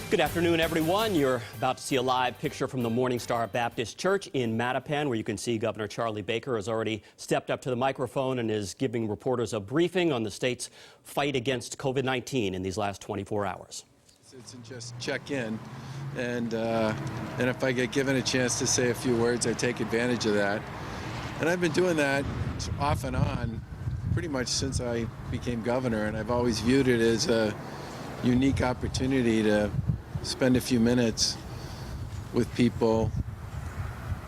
Good afternoon, everyone. You're about to see a live picture from the Morning Star Baptist Church in Mattapan, where you can see Governor Charlie Baker has already stepped up to the microphone and is giving reporters a briefing on the state's fight against COVID-19 in these last 24 hours. It's just check in, and if I get given a chance to say a few words, I take advantage of that. And I've been doing that off and on pretty much since I became governor, and I've always viewed it as a unique opportunity to spend a few minutes with people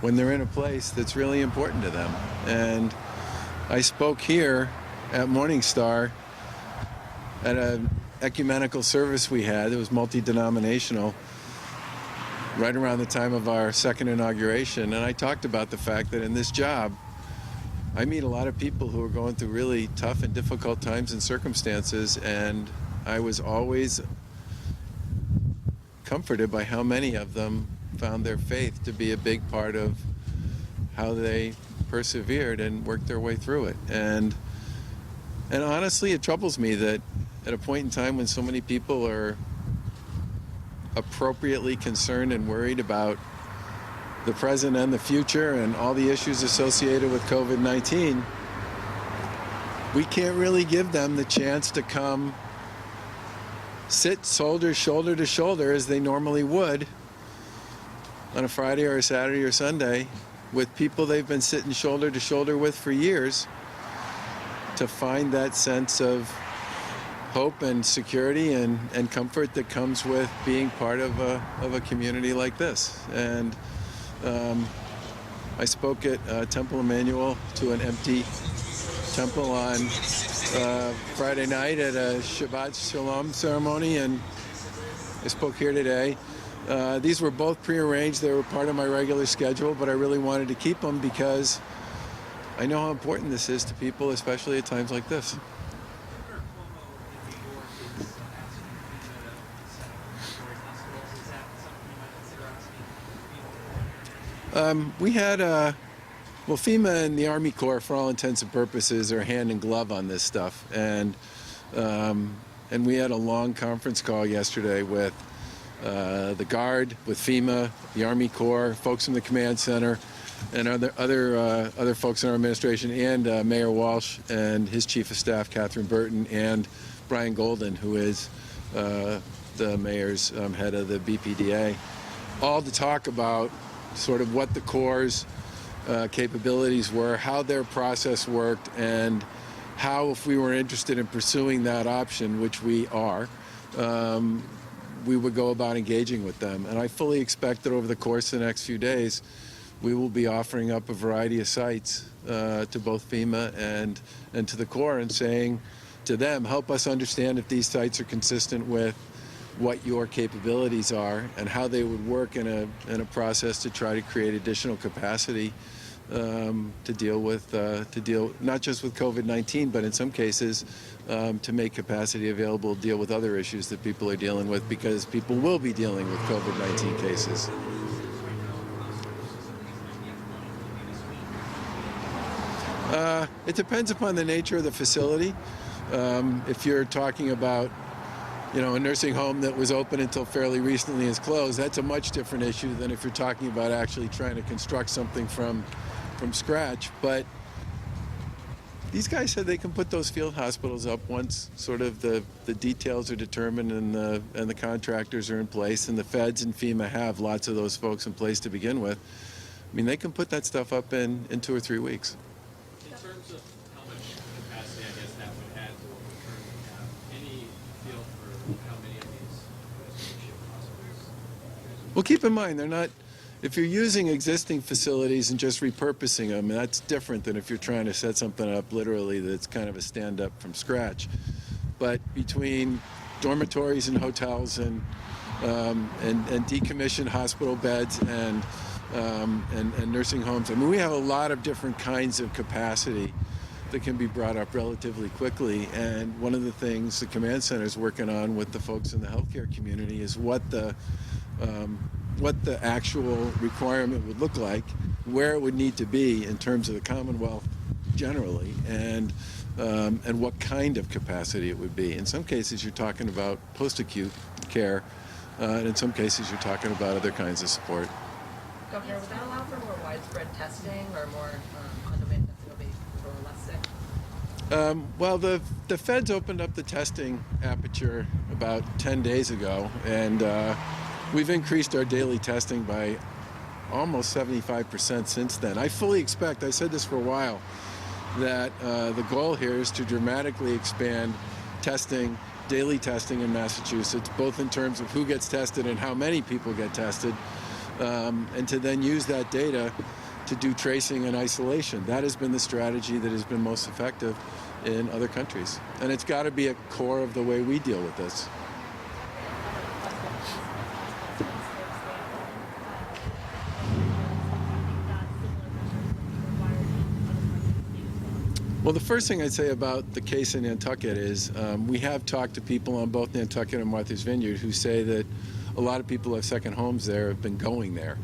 when they're in a place that's really important to them. And I spoke here at Morning Star at an ecumenical service we had. It was multi-denominational, right around the time of our second inauguration. And I talked about the fact that in this job, I meet a lot of people who are going through really tough and difficult times and circumstances, and I was always comforted by how many of them found their faith to be a big part of how they persevered and worked their way through it. And honestly, it troubles me that at a point in time when so many people are appropriately concerned and worried about the present and the future and all the issues associated with COVID-19, we can't really give them the chance to come sit shoulder to shoulder as they normally would on a Friday or a Saturday or Sunday with people they've been sitting shoulder to shoulder with for years, to find that sense of hope and security and comfort that comes with being part of a community like this. And I spoke at Temple Emmanuel to an empty temple on Friday night at a Shabbat Shalom ceremony, and I spoke here today. These were both prearranged. They were part of my regular schedule, but I really wanted to keep them because I know how important this is to people, especially at times like this. We had, well, FEMA and the Army Corps, for all intents and purposes, are hand in glove on this stuff. And we had a long conference call yesterday with the Guard, with FEMA, the Army Corps, folks from the command center, and other folks in our administration, and Mayor Walsh and his chief of staff, Catherine Burton, and Brian Golden, who is the mayor's head of the BPDA, all to talk about sort of what the Corps' capabilities were, how their process worked, and how, if we were interested in pursuing that option, which we are, we would go about engaging with them. And I fully expect that over the course of the next few days, we will be offering up a variety of sites to both FEMA and to the Corps, and saying to them, help us understand if these sites are consistent with what your capabilities are and how they would work in a process to try to create additional capacity to deal not just with COVID-19, but in some cases to make capacity available to deal with other issues that people are dealing with, because people will be dealing with COVID-19 cases. It depends upon the nature of the facility. If you're talking about, a nursing home that was open until fairly recently is closed, that's a much different issue than if you're talking about actually trying to construct something from scratch. But these guys said they can put those field hospitals up once sort of the details are determined and the contractors are in place, and the feds and FEMA have lots of those folks in place to begin with. I mean, they can put that stuff up in 2 or 3 weeks. In terms of how much capacity, I guess, that would add to what we currently have, any feel for how many of these makeshift hospitals? Well, keep in mind, they're not, if you're using existing facilities and just repurposing them, that's different than if you're trying to set something up literally that's kind of a stand-up from scratch. But between dormitories and hotels and decommissioned hospital beds and nursing homes, I mean, we have a lot of different kinds of capacity that can be brought up relatively quickly. And one of the things the command center is working on with the folks in the healthcare community is what the actual requirement would look like, where it would need to be in terms of the Commonwealth generally, and what kind of capacity it would be. In some cases, you're talking about post-acute care And in some cases, you're talking about other kinds of support. Governor, would that allow for more widespread testing or more on-demand testing of people who are less sick? Well, the feds opened up the testing aperture about 10 days ago, and we've increased our daily testing by almost 75% since then. I fully expect, I said this for a while, that the goal here is to dramatically expand testing, daily testing in Massachusetts, both in terms of who gets tested and how many people get tested, and to then use that data to do tracing and isolation. That has been the strategy that has been most effective in other countries. And it's got to be a core of the way we deal with this. Well, the first thing I'd say about the case in Nantucket is we have talked to people on both Nantucket and Martha's Vineyard who say that a lot of people who have second homes there have been going there.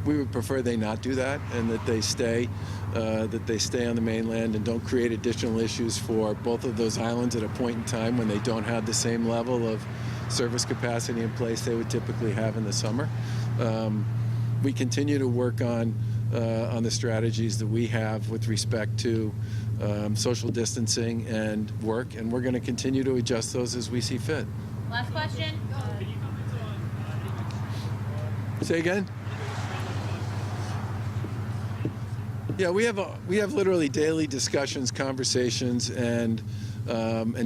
We would prefer they not do that, and that they stay on the mainland and don't create additional issues for both of those islands at a point in time when they don't have the same level of service capacity in place they would typically have in the summer. We continue to work on the strategies that we have with respect to social distancing and work, and we're going to continue to adjust those as we see fit. Last question. Say again? Yeah, we have literally daily discussions, conversations, and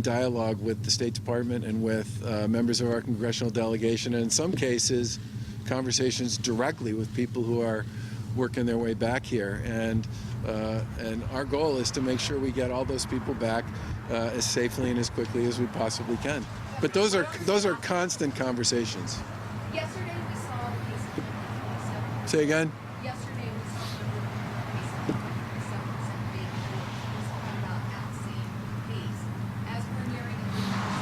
dialogue with the State Department and with members of our congressional delegation, and in some cases, conversations directly with people who are working their way back here. And our goal is to make sure we get all those people back as safely and as quickly as we possibly can. But those are constant conversations. Yesterday we saw the case of 27%. Say again? Yesterday we saw the case of 27% big was coming out at the same pace. As we're nearing a 50%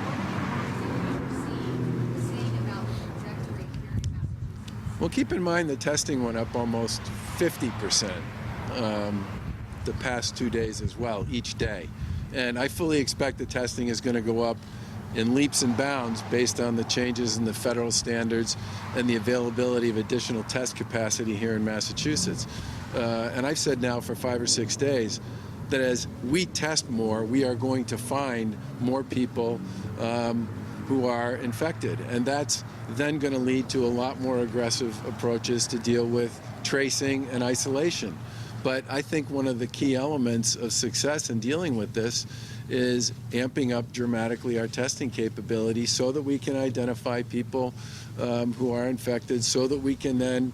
what are the conversations you're seeing about the trajectory here in Massachusetts? Well, keep in mind the testing went up almost 50% the past 2 days as well, each day. And I fully expect the testing is going to go up in leaps and bounds based on the changes in the federal standards and the availability of additional test capacity here in Massachusetts. And I've said now for 5 or 6 days that as we test more, we are going to find more people who are infected. And that's then going to lead to a lot more aggressive approaches to deal with tracing and isolation. But I think one of the key elements of success in dealing with this is amping up dramatically our testing capability so that we can identify people who are infected, so that we can then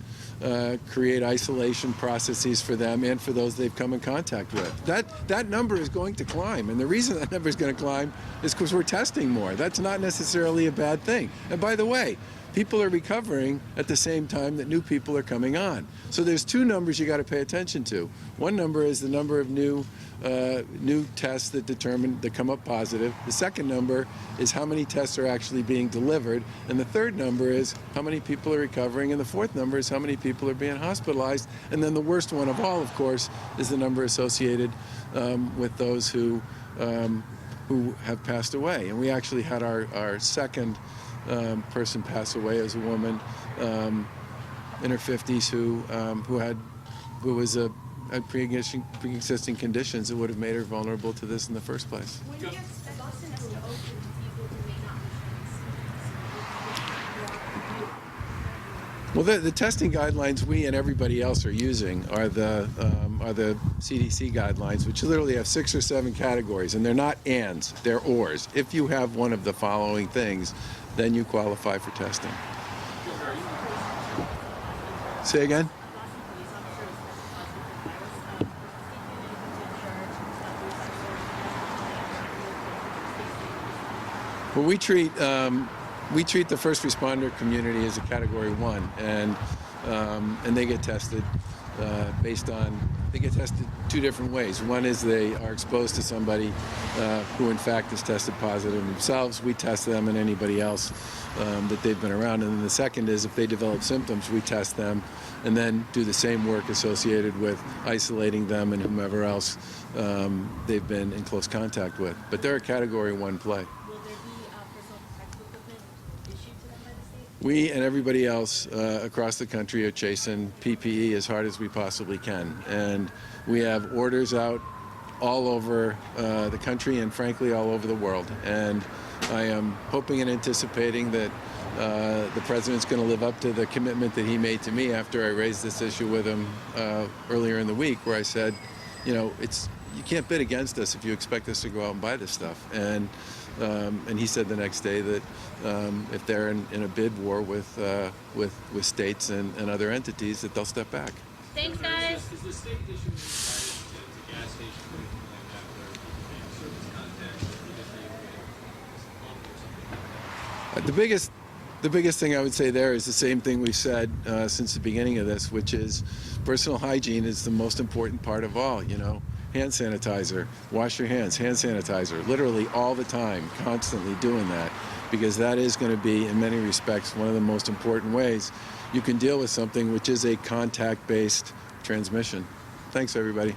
create isolation processes for them and for those they've come in contact with. That number is going to climb, and the reason that number is going to climb is because we're testing more. That's not necessarily a bad thing. And by the way, people are recovering at the same time that new people are coming on. So there's two numbers you got to pay attention to. One number is the number of new tests that come up positive. The second number is how many tests are actually being delivered. And the third number is how many people are recovering. And the fourth number is how many people are being hospitalized. And then the worst one of all, of course, is the number associated with those who have passed away. And we actually had our second person pass away as a woman in her 50s who had pre-existing conditions that would have made her vulnerable to this in the first place. When do you expect Boston to open to people who may not be Well, the testing guidelines we and everybody else are using are the CDC guidelines, which literally have 6 or 7 categories, and they're not ands, they're ors. If you have one of the following things, then you qualify for testing. Say again? Well, we treat the first responder community as a Category 1, and they get tested they get tested 2 different ways. One is they are exposed to somebody who in fact is tested positive themselves. We test them and anybody else that they've been around. And then the second is if they develop symptoms, we test them and then do the same work associated with isolating them and whomever else they've been in close contact with. But they're a Category 1 play. Will there we and everybody else across the country are chasing PPE as hard as we possibly can. And we have orders out all over the country and frankly all over the world. And I am hoping and anticipating that the president's going to live up to the commitment that he made to me after I raised this issue with him earlier in the week, where I said, you know, you can't bid against us if you expect us to go out and buy this stuff. And he said the next day that if they're in a bid war with states and other entities, that they'll step back. Thanks, guys. Is the state issuing guidance to gas stations or anything like that where service contacts because they get bumped or something like that? The biggest thing I would say there is the same thing we've said since the beginning of this, which is personal hygiene is the most important part of all. You know, hand sanitizer, wash your hands, hand sanitizer, literally all the time, constantly doing that, because that is going to be, in many respects, one of the most important ways you can deal with something which is a contact-based transmission. Thanks, everybody.